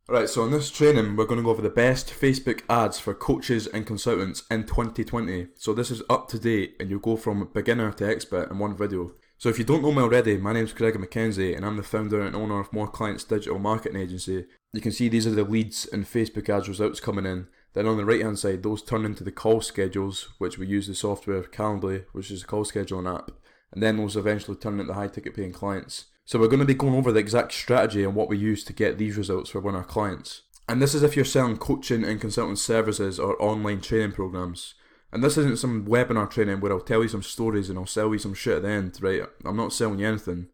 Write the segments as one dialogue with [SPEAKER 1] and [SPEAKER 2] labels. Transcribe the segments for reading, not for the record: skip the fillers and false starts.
[SPEAKER 1] Right, so in this training, we're going to go over the best Facebook ads for coaches and consultants in 2020. So this is up to date, and you'll go from beginner to expert in one video. So if you don't know me already, my name's Greg McKenzie, and I'm the founder and owner of More Clients Digital Marketing Agency. You can see these are the leads and Facebook ads results coming in. Then on the right hand side, those turn into the call schedules, which we use the software Calendly, which is a call scheduling app. And then those eventually turn into high ticket paying clients. So we're going to be going over the exact strategy and what we use to get these results for one of our clients. And this is if you're selling coaching and consulting services or online training programs. And this isn't some webinar training where I'll tell you some stories and I'll sell you some shit at the end, right? I'm not selling you anything.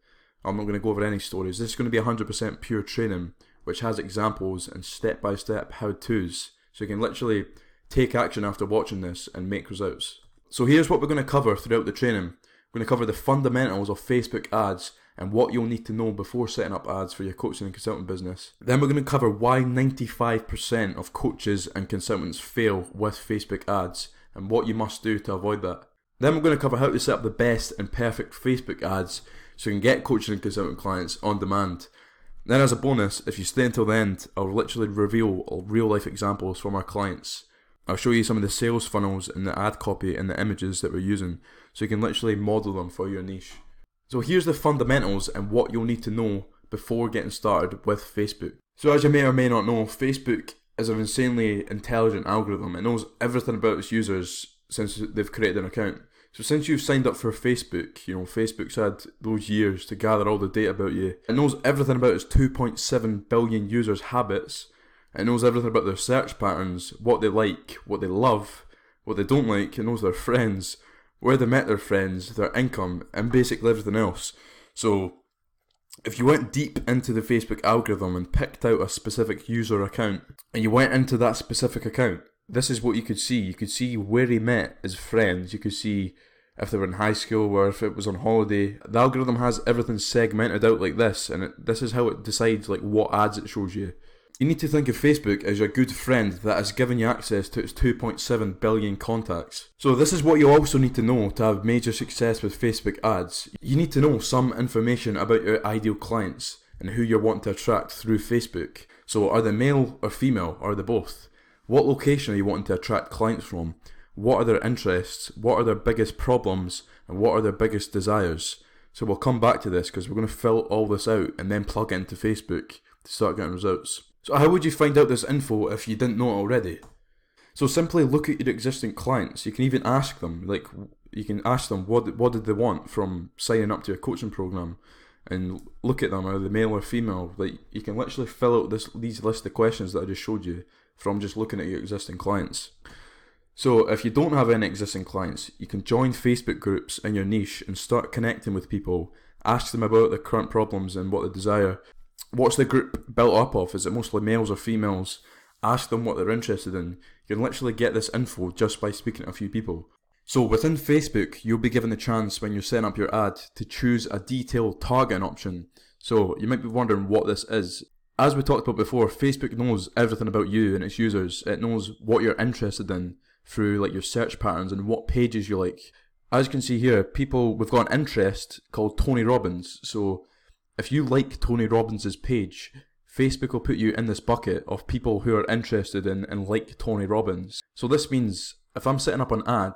[SPEAKER 1] I'm not going to go over any stories. This is going to be 100% pure training, which has examples and step-by-step how-tos. So you can literally take action after watching this and make results. So here's what we're going to cover throughout the training. We're going to cover the fundamentals of Facebook ads and what you'll need to know before setting up ads for your coaching and consulting business. Then we're going to cover why 95% of coaches and consultants fail with Facebook ads and what you must do to avoid that. Then we're going to cover how to set up the best and perfect Facebook ads so you can get coaching and consulting clients on demand. Then as a bonus, if you stay until the end, I'll literally reveal real life examples from our clients. I'll show you some of the sales funnels and the ad copy and the images that we're using so you can literally model them for your niche. So here's the fundamentals and what you'll need to know before getting started with Facebook. So as you may or may not know, Facebook is an insanely intelligent algorithm. It knows everything about its users since they've created an account. So since you've signed up for Facebook, Facebook's had those years to gather all the data about you. It knows everything about its 2.7 billion users' habits. It knows everything about their search patterns, what they like, what they love, what they don't like. It knows their friends, where they met their friends, their income, and basically everything else. So if you went deep into the Facebook algorithm and picked out a specific user account, and you went into that specific account, this is what you could see. You could see where he met his friends. You could see if they were in high school or if it was on holiday. The algorithm has everything segmented out like this, and this is how it decides what ads it shows you. You need to think of Facebook as your good friend that has given you access to its 2.7 billion contacts. So this is what you also need to know to have major success with Facebook ads. You need to know some information about your ideal clients and who you're wanting to attract through Facebook. So are they male or female, or are they both? What location are you wanting to attract clients from? What are their interests? What are their biggest problems? And what are their biggest desires? So we'll come back to this because we're going to fill all this out and then plug it into Facebook to start getting results. So how would you find out this info if you didn't know it already? So simply look at your existing clients. You can even ask them, what did they want from signing up to a coaching program, and look at them, are they male or female? You can literally fill out these list of questions that I just showed you from just looking at your existing clients. So if you don't have any existing clients, you can join Facebook groups in your niche and start connecting with people. Ask them about their current problems and what they desire. What's the group built up of? Is it mostly males or females? Ask them what they're interested in. You can literally get this info just by speaking to a few people. So within Facebook, you'll be given the chance when you're setting up your ad to choose a detailed targeting option. So you might be wondering what this is. As we talked about before, Facebook knows everything about you and its users. It knows what you're interested in through your search patterns and what pages you like. As you can see here, we've got an interest called Tony Robbins. So if you like Tony Robbins' page, Facebook will put you in this bucket of people who are interested in and like Tony Robbins. So this means if I'm setting up an ad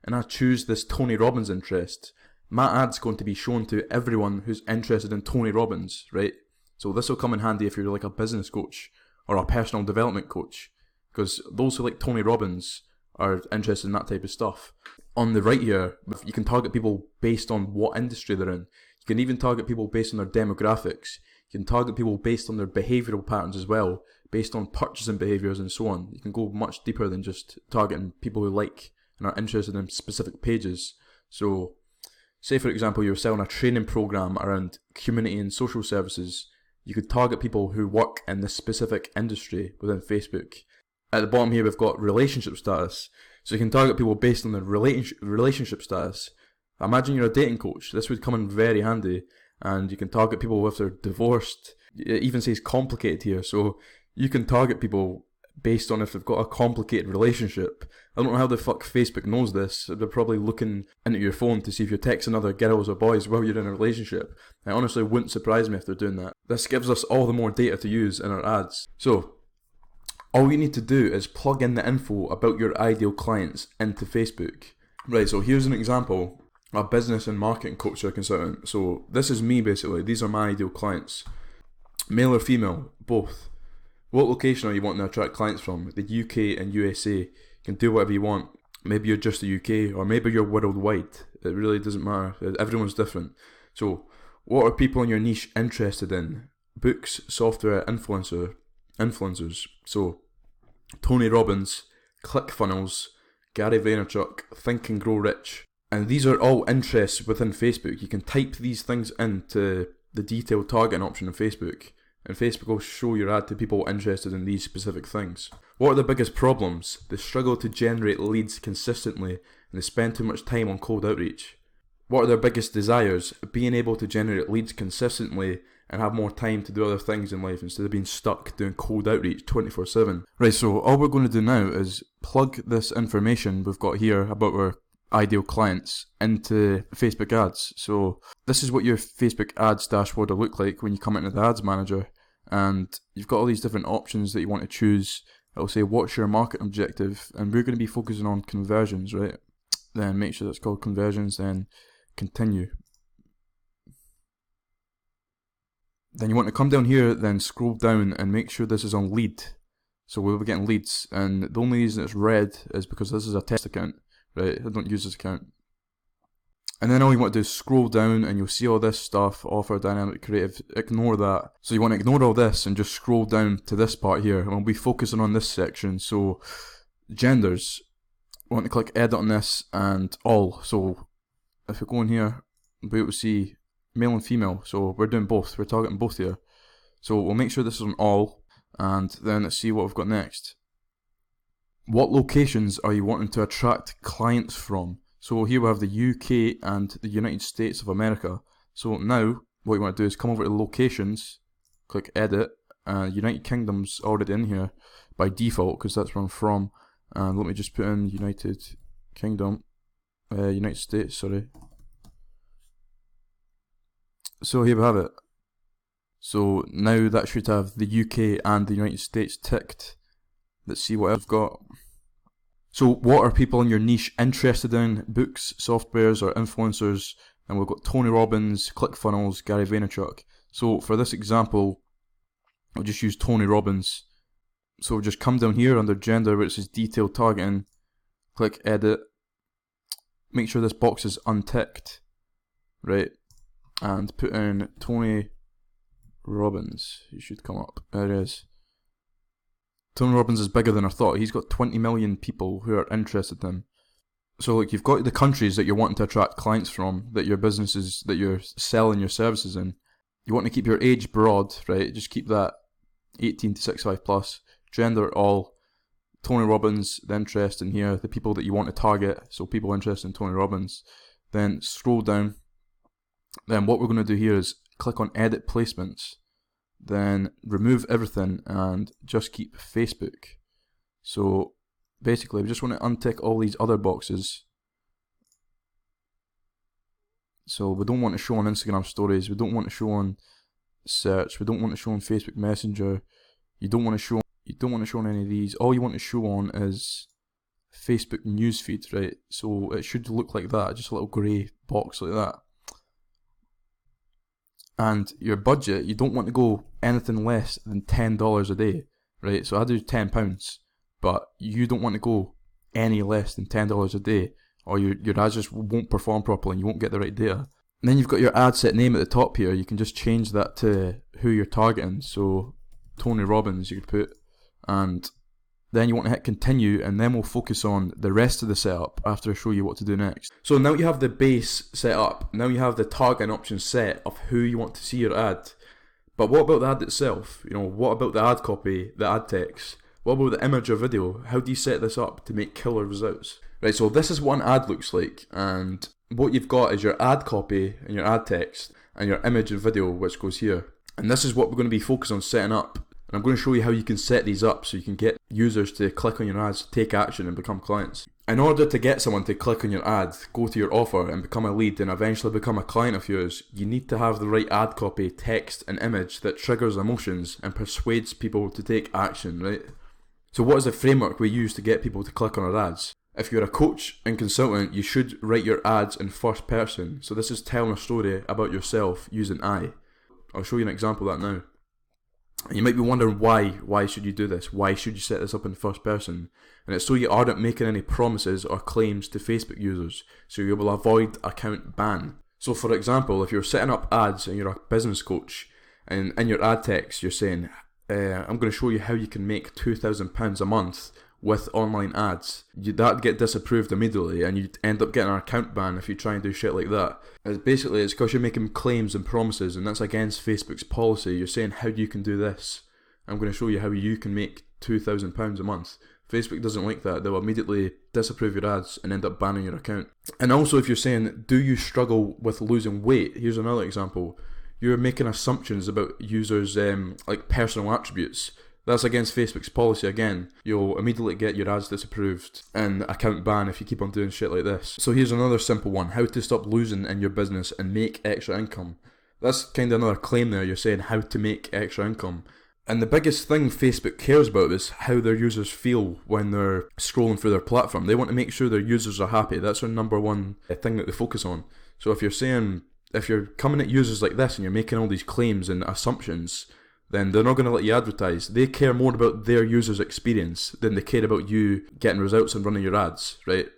[SPEAKER 1] and I choose this Tony Robbins interest, my ad's going to be shown to everyone who's interested in Tony Robbins, right? So this will come in handy if you're like a business coach or a personal development coach, because those who like Tony Robbins are interested in that type of stuff. On the right here, you can target people based on what industry they're in. You can even target people based on their demographics. You can target people based on their behavioural patterns as well, based on purchasing behaviours and so on. You can go much deeper than just targeting people who like and are interested in specific pages. So, say for example you're selling a training program around community and social services, you could target people who work in this specific industry within Facebook. At the bottom here we've got relationship status. So you can target people based on their relationship status. Imagine you're a dating coach. This would come in very handy. And you can target people if they're divorced. It even says complicated here. So you can target people based on if they've got a complicated relationship. I don't know how the fuck Facebook knows this. They're probably looking into your phone to see if you're texting other girls or boys while you're in a relationship. It honestly wouldn't surprise me if they're doing that. This gives us all the more data to use in our ads. So, all you need to do is plug in the info about your ideal clients into Facebook. Right, so here's an example. A business and marketing coach or consultant. So this is me basically. These are my ideal clients. Male or female, both. What location are you wanting to attract clients from? The UK and USA. You can do whatever you want. Maybe you're just the UK, or maybe you're worldwide. It really doesn't matter. Everyone's different. So, what are people in your niche interested in? Books, software, influencers. So, Tony Robbins, ClickFunnels, Gary Vaynerchuk, Think and Grow Rich. And these are all interests within Facebook. You can type these things into the detailed targeting option in Facebook, and Facebook will show your ad to people interested in these specific things. What are the biggest problems? They struggle to generate leads consistently, and they spend too much time on cold outreach. What are their biggest desires? Being able to generate leads consistently and have more time to do other things in life instead of being stuck doing cold outreach 24/7. Right, so all we're going to do now is plug this information we've got here about our ideal clients into Facebook ads. So this is what your Facebook ads dashboard will look like when you come into the ads manager, and you've got all these different options that you want to choose. It'll say what's your market objective, and we're going to be focusing on conversions, right? Then make sure that's called conversions, then continue. Then you want to come down here, then scroll down and make sure this is on lead. So we'll be getting leads, and the only reason it's red is because this is a test account. Right, I don't use this account. And then all you want to do is scroll down and you'll see all this stuff, offer dynamic creative, ignore that. So you want to ignore all this and just scroll down to this part here, and we'll be focusing on this section. So, genders, we want to click edit on this and all. So, if we go in here, we'll be able to see male and female. So we're doing both, we're targeting both here. So we'll make sure this is on all, and then let's see what we've got next. What locations are you wanting to attract clients from? So here we have the UK and the United States of America. So now what you want to do is come over to locations, click edit, United Kingdom's already in here by default because that's where I'm from. And let me just put in United States, sorry. So here we have it. So now that should have the UK and the United States ticked. Let's see what I've got. So what are people in your niche interested in? Books, softwares, or influencers? And we've got Tony Robbins, ClickFunnels, Gary Vaynerchuk. So for this example, I'll just use Tony Robbins. So just come down here under gender where it says detailed targeting, click edit, make sure this box is unticked, right? And put in Tony Robbins. He should come up. There it is. Tony Robbins is bigger than I thought. He's got 20 million people who are interested in him. So like you've got the countries that you're wanting to attract clients from, that your businesses, that you're selling your services in. You want to keep your age broad, right? Just keep that 18 to 65 plus. Gender all. Tony Robbins, the interest in here, the people that you want to target. So people interested in Tony Robbins. Then scroll down. Then what we're going to do here is click on edit placements. Then remove everything and just keep Facebook. So basically we just want to untick all these other boxes. So we don't want to show on Instagram stories, we don't want to show on search, we don't want to show on Facebook Messenger, you don't want to show on any of these. All you want to show on is Facebook newsfeed, right? So it should look like that, just a little grey box like that. And your budget, you don't want to go anything less than $10 a day, right? So I do £10, but you don't want to go any less than $10 a day, or your ads just won't perform properly and you won't get the right data. And then you've got your ad set name at the top here. You can just change that to who you're targeting. So Tony Robbins you could put, and then you want to hit continue, and then we'll focus on the rest of the setup after I show you what to do next. So now you have the base set up, now you have the targeting options set of who you want to see your ad. But what about the ad itself? You know, what about the ad copy, the ad text? What about the image or video? How do you set this up to make killer results? Right, so this is what an ad looks like, and what you've got is your ad copy and your ad text and your image and video, which goes here. And this is what we're going to be focused on setting up. And I'm going to show you how you can set these up so you can get users to click on your ads, take action and become clients. In order to get someone to click on your ad, go to your offer and become a lead and eventually become a client of yours, you need to have the right ad copy, text and image that triggers emotions and persuades people to take action, right? So what is the framework we use to get people to click on our ads? If you're a coach and consultant, you should write your ads in first person. So this is telling a story about yourself using I. I'll show you an example of that now. And you might be wondering why should you do this? Why should you set this up in first person? And it's so you aren't making any promises or claims to Facebook users, so you will avoid account ban. So for example, if you're setting up ads and you're a business coach, and in your ad text you're saying, I'm going to show you how you can make £2,000 a month with online ads, that'd get disapproved immediately and you'd end up getting an account ban if you try and do shit like that. It's because you're making claims and promises, and that's against Facebook's policy. You're saying how you can do this. I'm going to show you how you can make £2,000 a month. Facebook doesn't like that. They'll immediately disapprove your ads and end up banning your account. And also if you're saying, do you struggle with losing weight? Here's another example. You're making assumptions about users' like personal attributes. That's against Facebook's policy again. You'll immediately get your ads disapproved and account ban if you keep on doing shit like this. So here's another simple one. How to stop losing in your business and make extra income. That's kind of another claim there. You're saying how to make extra income. And the biggest thing Facebook cares about is how their users feel when they're scrolling through their platform. They want to make sure their users are happy. That's their number one thing that they focus on. So if you're coming at users like this and you're making all these claims and assumptions, then they're not going to let you advertise. They care more about their users' experience than they care about you getting results and running your ads, right?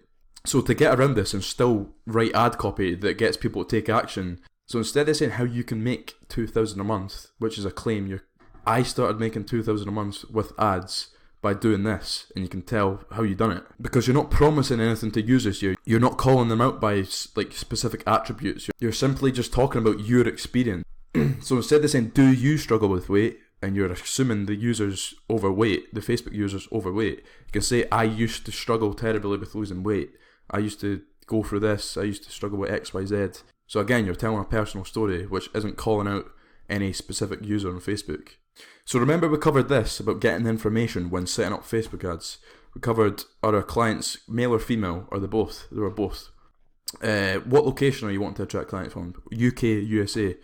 [SPEAKER 1] So to get around this and still write ad copy that gets people to take action, so instead of saying how you can make $2,000 a month, which is a claim, I started making $2,000 a month with ads by doing this, and you can tell how you done it. Because you're not promising anything to users here. You're not calling them out by like specific attributes. You're simply just talking about your experience. So instead of saying, do you struggle with weight, and you're assuming the user's overweight, the Facebook user's overweight, you can say, I used to struggle terribly with losing weight. I used to go through this. I used to struggle with X, Y, Z. So again, you're telling a personal story, which isn't calling out any specific user on Facebook. So remember we covered this about getting information when setting up Facebook ads. We covered, are our clients male or female? Are they both? They were both. What location are you wanting to attract clients from? UK, USA.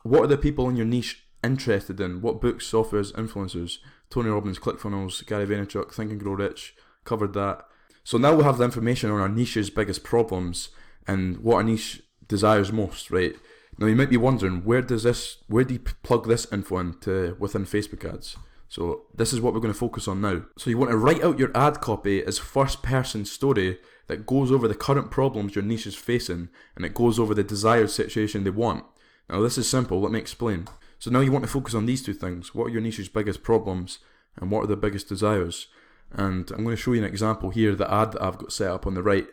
[SPEAKER 1] What are the people in your niche interested in? What books, softwares, influencers? Tony Robbins, ClickFunnels, Gary Vaynerchuk, Think and Grow Rich. Covered that. So now we have the information on our niche's biggest problems and what our niche desires most, right? Now you might be wondering, where do you plug this info into within Facebook ads? So this is what we're going to focus on now. So you want to write out your ad copy as first person story that goes over the current problems your niche is facing, and it goes over the desired situation they want. Now this is simple, let me explain. So now you want to focus on these two things. What are your niche's biggest problems and what are the biggest desires? And I'm going to show you an example here, the ad that I've got set up on the right,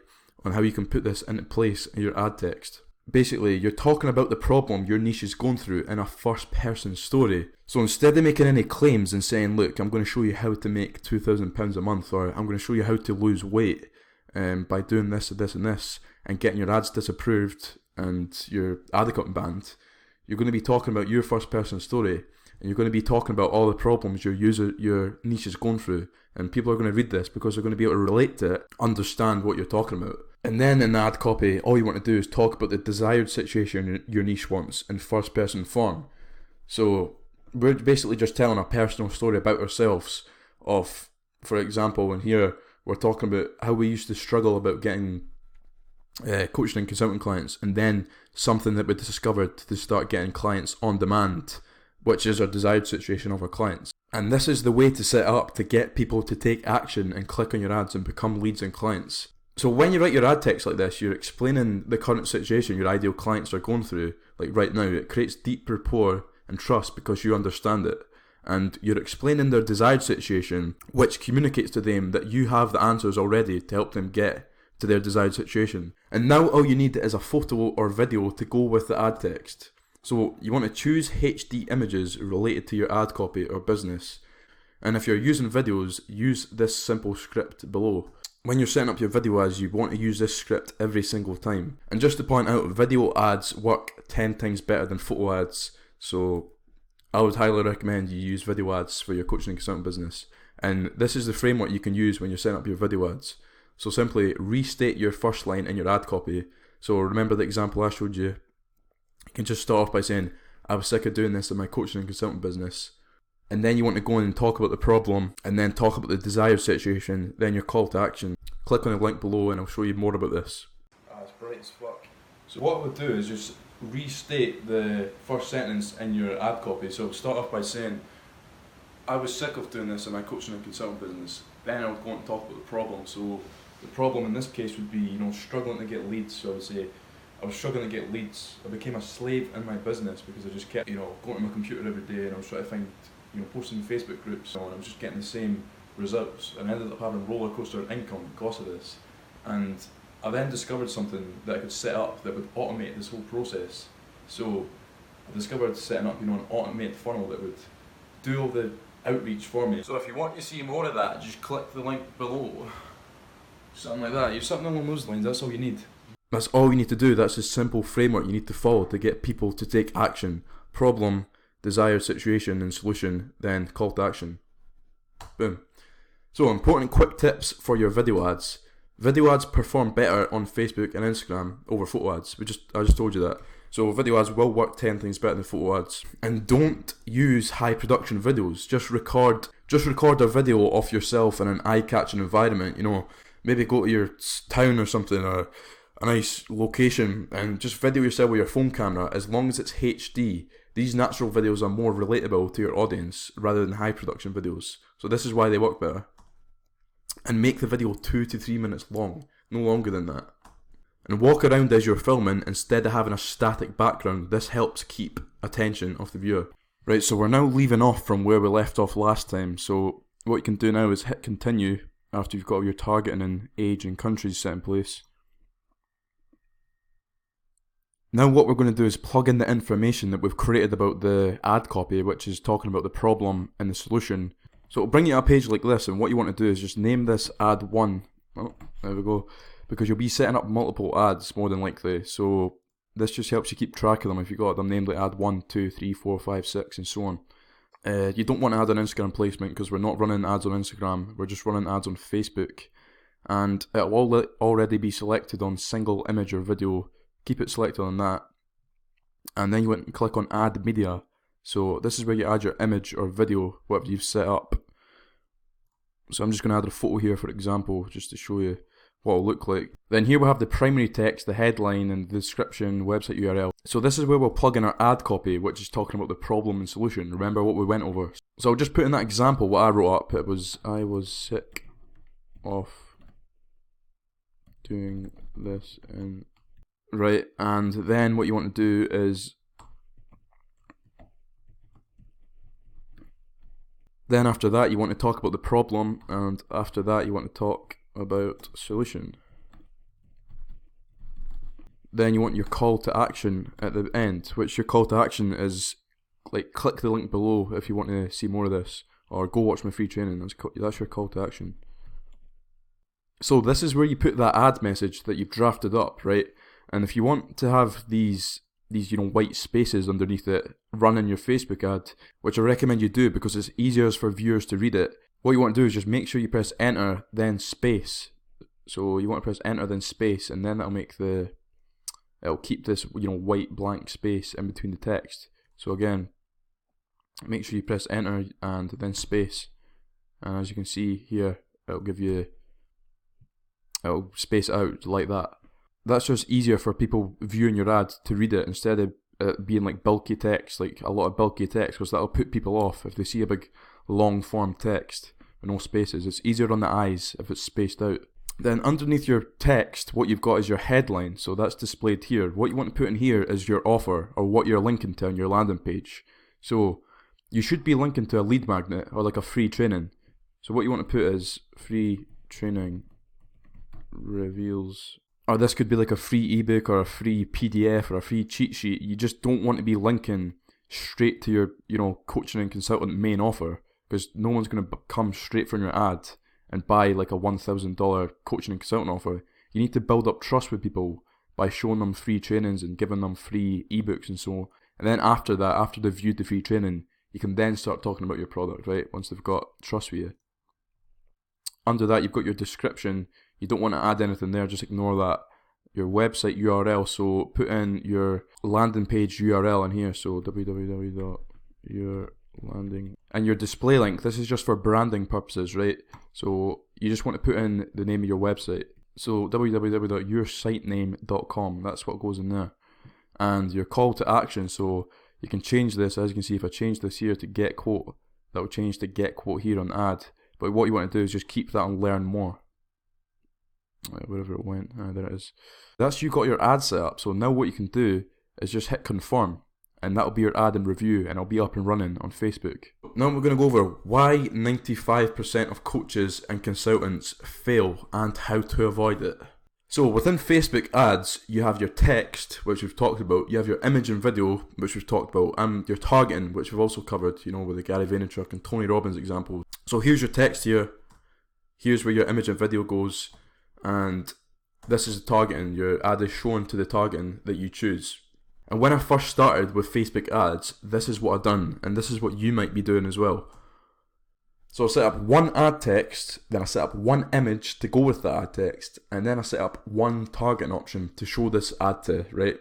[SPEAKER 1] on how you can put this into place in your ad text. Basically, you're talking about the problem your niche is going through in a first person story. So instead of making any claims and saying, look, I'm going to show you how to make £2,000 a month, or I'm going to show you how to lose weight by doing this and this and this, and getting your ads disapproved and your ad account banned, you're going to be talking about your first person story, and you're going to be talking about all the problems your niche is going through, and people are going to read this because they're going to be able to relate to it, understand what you're talking about. And then in the ad copy, all you want to do is talk about the desired situation your niche wants in first person form. So we're basically just telling a personal story about ourselves of, for example, in here we're talking about how we used to struggle about getting coaching and consulting clients, and then something that we discovered to start getting clients on demand, which is our desired situation of our clients. And this is the way to set up to get people to take action and click on your ads and become leads and clients. So when you write your ad text like this, you're explaining the current situation your ideal clients are going through, like right now. It creates deep rapport and trust because you understand it. And you're explaining their desired situation, which communicates to them that you have the answers already to help them get to their desired situation. And now all you need is a photo or video to go with the ad text. So you want to choose HD images related to your ad copy or business. And if you're using videos, use this simple script below. When you're setting up your video ads, you want to use this script every single time. And just to point out, video ads work 10 times better than photo ads. So I would highly recommend you use video ads for your coaching and consulting business. And this is the framework you can use when you're setting up your video ads. So simply restate your first line in your ad copy. So remember the example I showed you. You can just start off by saying, I was sick of doing this in my coaching and consulting business. And then you want to go in and talk about the problem, and then talk about the desired situation, then your call to action. Click on the link below and I'll show you more about this. It's bright as fuck. So what I would do is just restate the first sentence in your ad copy. So start off by saying, I was sick of doing this in my coaching and consulting business. Then I would go on and talk about the problem. So the problem in this case would be, struggling to get leads. So I would say, I was struggling to get leads. I became a slave in my business because I just kept, going to my computer every day, and I was trying to find, posting in Facebook groups, and I was just getting the same results, and I ended up having roller coaster income because of this. And I then discovered something that I could set up that would automate this whole process. So I discovered setting up, an automated funnel that would do all the outreach for me. So if you want to see more of that, just click the link below. Something like that. You've something along those lines. That's all you need. That's all you need to do. That's a simple framework you need to follow to get people to take action. Problem, desired situation, and solution, then call to action. Boom. So important quick tips for your video ads. Video ads perform better on Facebook and Instagram over photo ads. I just told you that. So video ads will work 10 times better than photo ads. And don't use high production videos. Just record a video of yourself in an eye-catching environment. Maybe go to your town or something, or a nice location, and just video yourself with your phone camera. As long as it's HD, these natural videos are more relatable to your audience rather than high production videos. So this is why they work better. And make the video 2 to 3 minutes long, no longer than that. And walk around as you're filming instead of having a static background. This helps keep attention of the viewer. Right, so we're now leaving off from where we left off last time. So what you can do now is hit continue after you've got all your targeting and age and countries set in place. Now what we're going to do is plug in the information that we've created about the ad copy, which is talking about the problem and the solution. So it'll bring you to a page like this, and what you want to do is just name this ad 1. Oh, there we go. Because you'll be setting up multiple ads more than likely. So this just helps you keep track of them if you've got them named like ad 1, 2, 3, 4, 5, 6 and so on. You don't want to add an Instagram placement because we're not running ads on Instagram. We're just running ads on Facebook. And it will already be selected on single image or video. Keep it selected on that. And then you want to click on add media. So this is where you add your image or video, whatever you've set up. So I'm just going to add a photo here for example, just to show you what it'll look like. Then here we have the primary text, the headline and the description, website URL. So this is where we'll plug in our ad copy, which is talking about the problem and solution. Remember what we went over. So I'll just put in that example what I wrote up. It was, I was sick of doing this and right, and then what you want to do is then after that you want to talk about the problem, and after that you want to talk about solution. Then you want your call to action at the end, which your call to action is like click the link below if you want to see more of this, or go watch my free training. That's your call to action. So this is where you put that ad message that you've drafted up, right? And if you want to have these white spaces underneath it run in your Facebook ad, which I recommend you do because it's easier for viewers to read it, what you want to do is just make sure you press enter then space. So you want to press enter then space, and then it'll keep this white blank space in between the text. So again, make sure you press enter and then space, and as you can see here, it'll space out like that. That's just easier for people viewing your ad to read it instead of it being like bulky text, like a lot of bulky text, because that'll put people off if they see a big long form text with no spaces. It's easier on the eyes if it's spaced out. Then underneath your text, what you've got is your headline, so that's displayed here. What you want to put in here is your offer, or what you're linking to on your landing page. So you should be linking to a lead magnet or like a free training. So what you want to put is free training reveals, or this could be like a free ebook or a free PDF or a free cheat sheet. You just don't want to be linking straight to your coaching and consultant main offer, because no one's going to come straight from your ad and buy like a $1,000 coaching and consultant offer. You need to build up trust with people by showing them free trainings and giving them free ebooks and so on. And then after that, after they've viewed the free training, you can then start talking about your product, right? Once they've got trust with you. Under that, you've got your description. You don't want to add anything there, just ignore that. Your website URL, so put in your landing page URL in here, so www.yourlanding, and your display link. This is just for branding purposes, right? So you just want to put in the name of your website, so www.yoursitename.com, that's what goes in there. And your call to action, so you can change this. As you can see, if I change this here to get quote, that will change to get quote here on ad. But what you want to do is just keep that and learn more. Wherever it went, there it is. That's you got your ad set up. So now what you can do is just hit confirm, and that'll be your ad and review, and it'll be up and running on Facebook. Now we're going to go over why 95% of coaches and consultants fail and how to avoid it. So within Facebook ads, you have your text, which we've talked about. You have your image and video, which we've talked about, and your targeting, which we've also covered, with the Gary Vaynerchuk and Tony Robbins example. So here's your text here. Here's where your image and video goes. And this is the targeting. Your ad is shown to the targeting that you choose. And when I first started with Facebook ads, this is what I've done, and this is what you might be doing as well. So I set up one ad text, then I set up one image to go with the ad text, and then I set up one targeting option to show this ad to, right?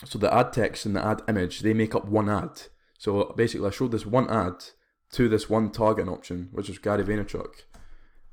[SPEAKER 1] So the ad text and the ad image, they make up one ad. So basically I showed this one ad to this one targeting option, which is Gary Vaynerchuk.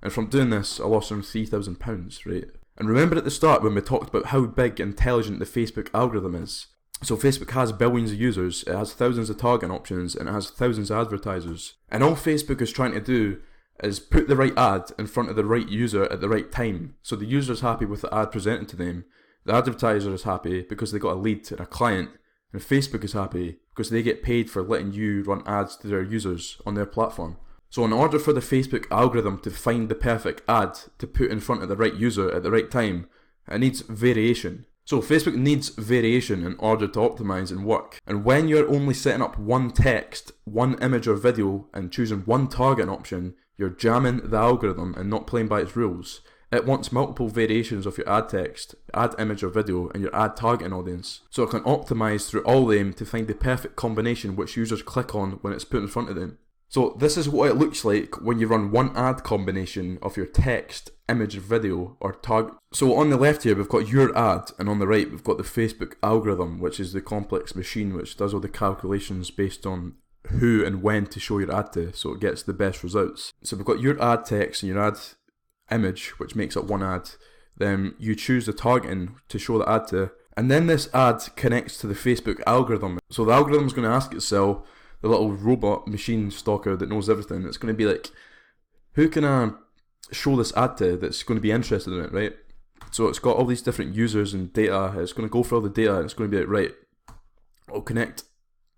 [SPEAKER 1] And from doing this, I lost around £3,000, right? And remember at the start when we talked about how big and intelligent the Facebook algorithm is. So Facebook has billions of users, it has thousands of targeting options, and it has thousands of advertisers. And all Facebook is trying to do is put the right ad in front of the right user at the right time. So the user's happy with the ad presented to them, the advertiser is happy because they got a lead and a client, and Facebook is happy because they get paid for letting you run ads to their users on their platform. So in order for the Facebook algorithm to find the perfect ad to put in front of the right user at the right time, it needs variation. So Facebook needs variation in order to optimize and work. And when you're only setting up one text, one image or video, and choosing one targeting option, you're jamming the algorithm and not playing by its rules. It wants multiple variations of your ad text, ad image or video, and your ad targeting audience. So it can optimize through all of them to find the perfect combination which users click on when it's put in front of them. So this is what it looks like when you run one ad combination of your text, image, video, or target. So on the left here we've got your ad, and on the right we've got the Facebook algorithm, which is the complex machine which does all the calculations based on who and when to show your ad to, so it gets the best results. So we've got your ad text and your ad image, which makes up one ad. Then you choose the targeting to show the ad to, and then this ad connects to the Facebook algorithm. So the algorithm is going to ask itself, the little robot machine stalker that knows everything, it's going to be like, who can I show this ad to that's going to be interested in it, right? So it's got all these different users and data, it's going to go through all the data, and it's going to be like, right, I'll connect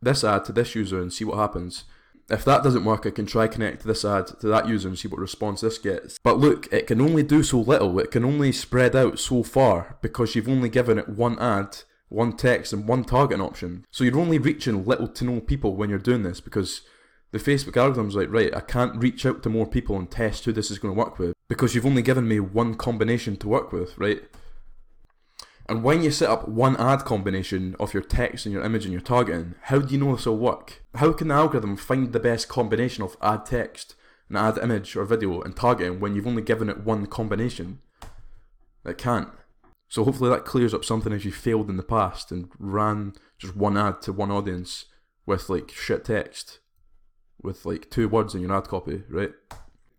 [SPEAKER 1] this ad to this user and see what happens. If that doesn't work, I can try connect this ad to that user and see what response this gets. But look, it can only do so little, it can only spread out so far because you've only given it one ad, one text and one targeting option. So you're only reaching little to no people when you're doing this, because the Facebook algorithm's like, right, I can't reach out to more people and test who this is going to work with because you've only given me one combination to work with, right? And when you set up one ad combination of your text and your image and your targeting, how do you know this will work? How can the algorithm find the best combination of ad text and ad image or video and targeting when you've only given it one combination? It can't. So hopefully that clears up something if you failed in the past and ran just one ad to one audience with like shit text, with like 2 words in your ad copy, right?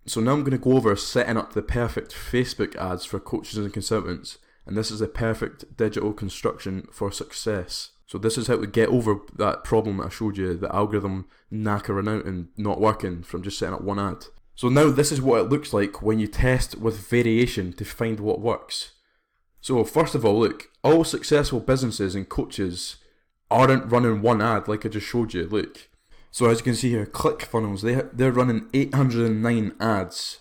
[SPEAKER 1] So now I'm going to go over setting up the perfect Facebook ads for coaches and consultants, and this is a perfect digital construction for success. So this is how to get over that problem that I showed you, the algorithm knackering out and not working from just setting up one ad. So now this is what it looks like when you test with variation to find what works. So first of all, look, all successful businesses and coaches aren't running one ad like I just showed you, look. So as you can see here, ClickFunnels, they're running 809 ads.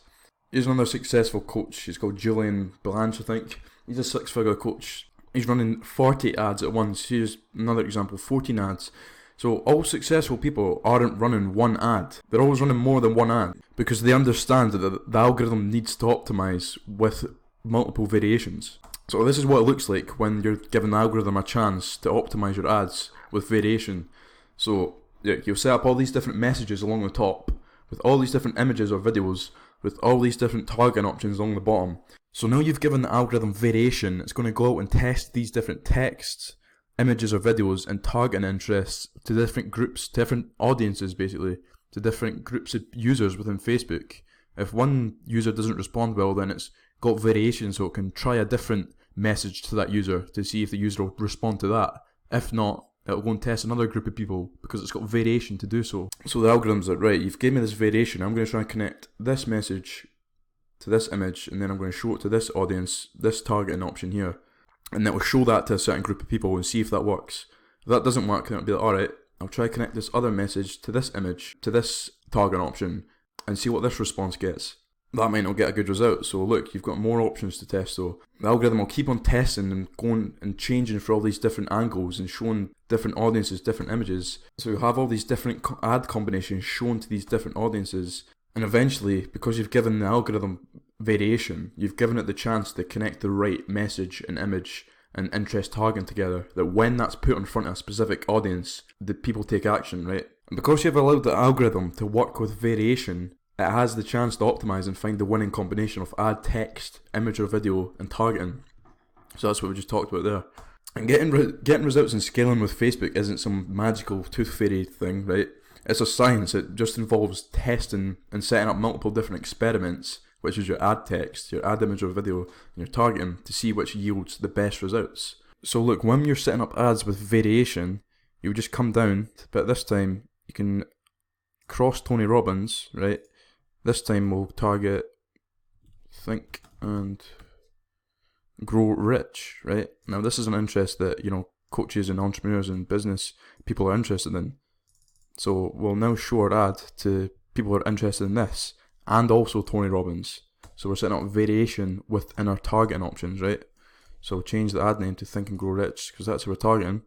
[SPEAKER 1] Here's another successful coach, he's called Julian Blanche, I think. He's a 6-figure coach. He's running 40 ads at once. Here's another example, 14 ads. So all successful people aren't running one ad. They're always running more than one ad because they understand that the algorithm needs to optimize with multiple variations. So this is what it looks like when you're giving the algorithm a chance to optimize your ads with variation. So you'll set up all these different messages along the top with all these different images or videos with all these different targeting options along the bottom. So now you've given the algorithm variation, it's going to go out and test these different texts, images or videos and targeting interests to different groups, different audiences basically, to different groups of users within Facebook. If one user doesn't respond well, then it's got variation, so it can try a different message to that user to see if the user will respond to that. If not, it'll go and test another group of people because it's got variation to do so. So the algorithm's like, right, you've given me this variation, I'm going to try and connect this message to this image, and then I'm going to show it to this audience, this targeting option here, and it will show that to a certain group of people and see if that works. If that doesn't work, then it'll be like, alright, I'll try to connect this other message to this image, to this target option, and see what this response gets. That might not get a good result, so look, you've got more options to test. So the algorithm will keep on testing and going and changing for all these different angles and showing different audiences, different images. So you'll have all these different ad combinations shown to these different audiences, and eventually, because you've given the algorithm variation, you've given it the chance to connect the right message and image and interest targeting together, that when that's put in front of a specific audience, the people take action, right? And because you've allowed the algorithm to work with variation, it has the chance to optimize and find the winning combination of ad, text, image or video, and targeting. So that's what we just talked about there. And getting results and scaling with Facebook isn't some magical tooth fairy thing, right? It's a science. It just involves testing and setting up multiple different experiments, which is your ad text, your ad image or video, and your targeting, to see which yields the best results. So look, when you're setting up ads with variation, you just come down, but this time you can cross Tony Robbins, right? This time we'll target Think and Grow Rich, right? Now this is an interest that, coaches and entrepreneurs and business people are interested in. So we'll now show our ad to people who are interested in this, and also Tony Robbins. So we're setting up variation within our targeting options, right? So change the ad name to Think and Grow Rich, because that's who we're targeting.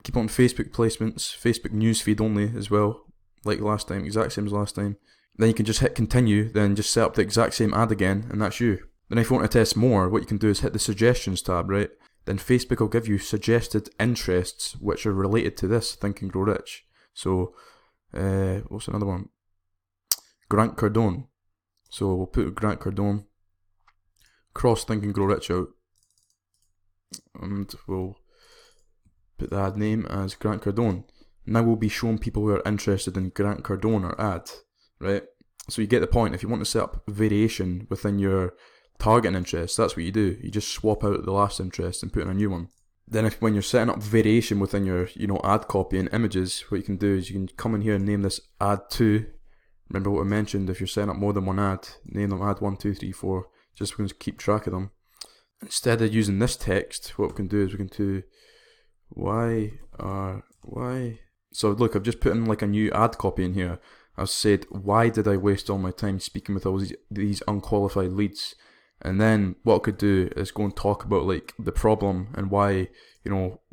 [SPEAKER 1] Keep on Facebook placements, Facebook newsfeed only as well, like last time, exact same as last time. Then you can just hit continue, then just set up the exact same ad again, and that's you. Then if you want to test more, what you can do is hit the suggestions tab, right? Then Facebook will give you suggested interests which are related to this, Think and Grow Rich. So, what's another one? Grant Cardone. So we'll put Grant Cardone, cross Think and Grow Rich out, and we'll put the ad name as Grant Cardone. Now we'll be showing people who are interested in Grant Cardone our ad, right? So you get the point. If you want to set up variation within your targeting interest, that's what you do. You just swap out the last interest and put in a new one. Then when you're setting up variation within your ad copy and images, what you can do is you can come in here and name this ad 2. Remember what I mentioned, if you're setting up more than one ad, name them ad 1, 2, 3, 4, just so we can keep track of them. Instead of using this text, what we can do is we can do why. So look, I've just put in like a new ad copy in here. I've said, why did I waste all my time speaking with all these unqualified leads? And then what I could do is go and talk about like the problem and why,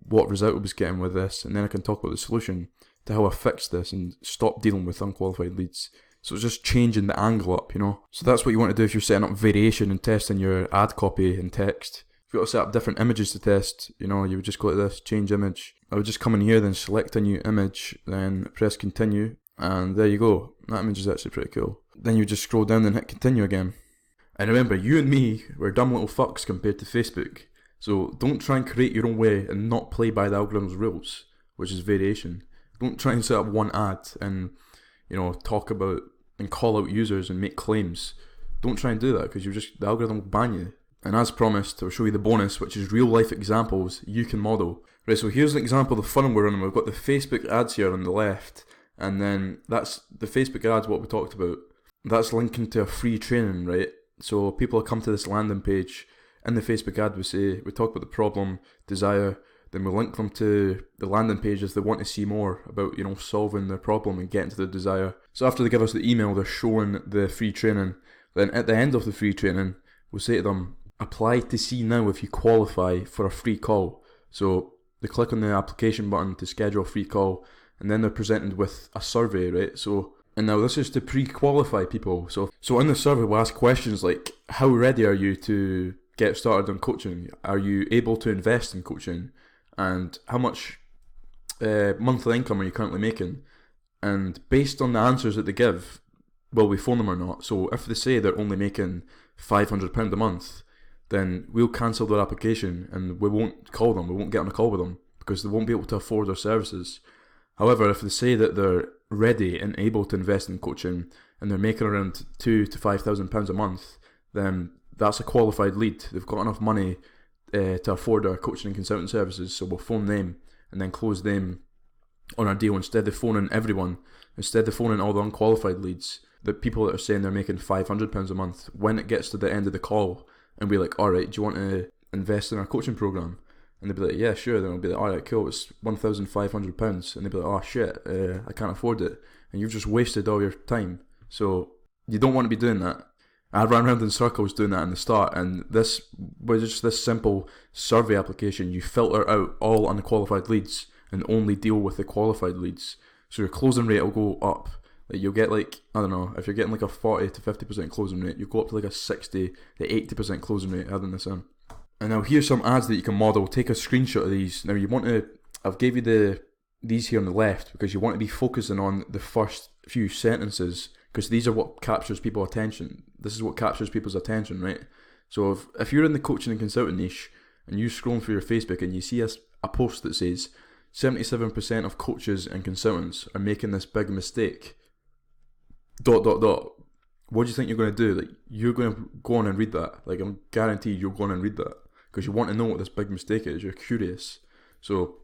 [SPEAKER 1] what result I was getting with this. And then I can talk about the solution to how I fixed this and stop dealing with unqualified leads. So it's just changing the angle up, So that's what you want to do if you're setting up variation and testing your ad copy and text. If you want to set up different images to test, you would just go like this, change image. I would just come in here, then select a new image, then press continue. And there you go. That image is actually pretty cool. Then you just scroll down and hit continue again. And remember, you and me, we're dumb little fucks compared to Facebook. So don't try and create your own way and not play by the algorithm's rules, which is variation. Don't try and set up one ad and, talk about and call out users and make claims. Don't try and do that, because the algorithm will ban you. And as promised, I'll show you the bonus, which is real life examples you can model. Right, so here's an example of the funnel we're running. We've got the Facebook ads here on the left, and then that's the Facebook ads, what we talked about. That's linking to a free training, right? So people will come to this landing page. In the Facebook ad, we talk about the problem, desire, then we link them to the landing page if they want to see more about, solving their problem and getting to the desire. So after they give us the email, they're showing the free training. Then at the end of the free training, we'll say to them, apply to see now if you qualify for a free call. So they click on the application button to schedule a free call, and then they're presented with a survey, right? So, and now this is to pre-qualify people. So in the survey, we'll ask questions like, how ready are you to get started on coaching? Are you able to invest in coaching? And how much monthly income are you currently making? And based on the answers that they give, will we phone them or not? So if they say they're only making £500 a month, then we'll cancel their application and we won't call them, we won't get on a call with them because they won't be able to afford our services. However, if they say that they're ready and able to invest in coaching and they're making around £2,000 to £5,000 a month, then that's a qualified lead. They've got enough money to afford our coaching and consulting services, so we'll phone them and then close them on our deal instead of phoning everyone, instead of phoning all the unqualified leads, the people that are saying they're making £500 a month. When it gets to the end of the call and we're like, alright, do you want to invest in our coaching program? And they'll be like, yeah, sure. Then I'll be like, alright, cool, it's £1,500. And they'll be like, oh shit, I can't afford it. And you've just wasted all your time. So you don't want to be doing that. I ran around in circles doing that in the start, and this was just this simple survey application. You filter out all unqualified leads and only deal with the qualified leads. So your closing rate will go up. Like you'll get like, I don't know, if you're getting like a 40 to 50% closing rate, you'll go up to like a 60 to 80% closing rate adding this in. And now here's some ads that you can model. Take a screenshot of these. Now you want to, I've gave you these here on the left because you want to be focusing on the first few sentences, because these are what captures people's attention. This is what captures people's attention, right? So if you're in the coaching and consulting niche and you scroll through your Facebook and you see a post that says 77% of coaches and consultants are making this big mistake, ... what do you think you're going to do? Like, you're going to go on and read that. Like, I'm guaranteed you're going and read that because you want to know what this big mistake is. You're curious. So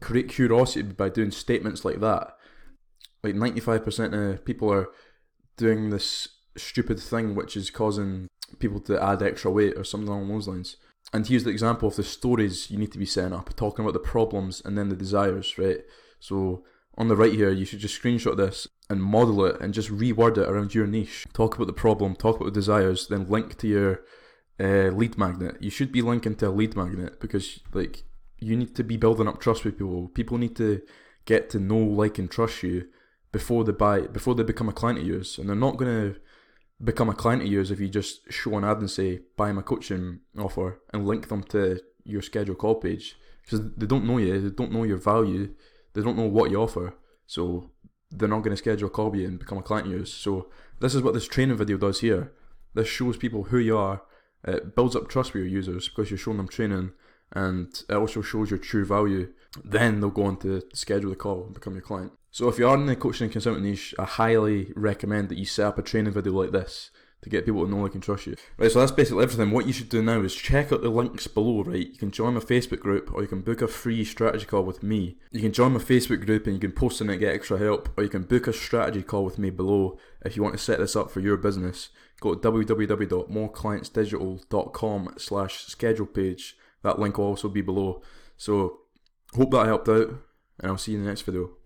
[SPEAKER 1] create curiosity by doing statements like that. Like 95% of people are doing this stupid thing which is causing people to add extra weight or something along those lines. And here's the example of the stories you need to be setting up, talking about the problems and then the desires, right? So on the right here, you should just screenshot this and model it and just reword it around your niche. Talk about the problem, talk about the desires, then link to your lead magnet. You should be linking to a lead magnet because like you need to be building up trust with people. People need to get to know, like, and trust you before they become a client of yours. And they're not going to become a client of yours if you just show an ad and say, buy my coaching offer, and link them to your scheduled call page. Because they don't know you, they don't know your value, they don't know what you offer. So they're not going to schedule a call with you and become a client of yours. So this is what this training video does here. This shows people who you are. It builds up trust with your users because you're showing them training, and it also shows your true value. Then they'll go on to schedule the call and become your client. So if you are in the coaching and consulting niche, I highly recommend that you set up a training video like this to get people to know, like, and trust you. Right, so that's basically everything. What you should do now is check out the links below, right? You can join my Facebook group, or you can book a free strategy call with me. You can join my Facebook group and you can post in it and get extra help, or you can book a strategy call with me below if you want to set this up for your business. Go to www.moreclientsdigital.com/schedule page. That link will also be below. So hope that helped out, and I'll see you in the next video.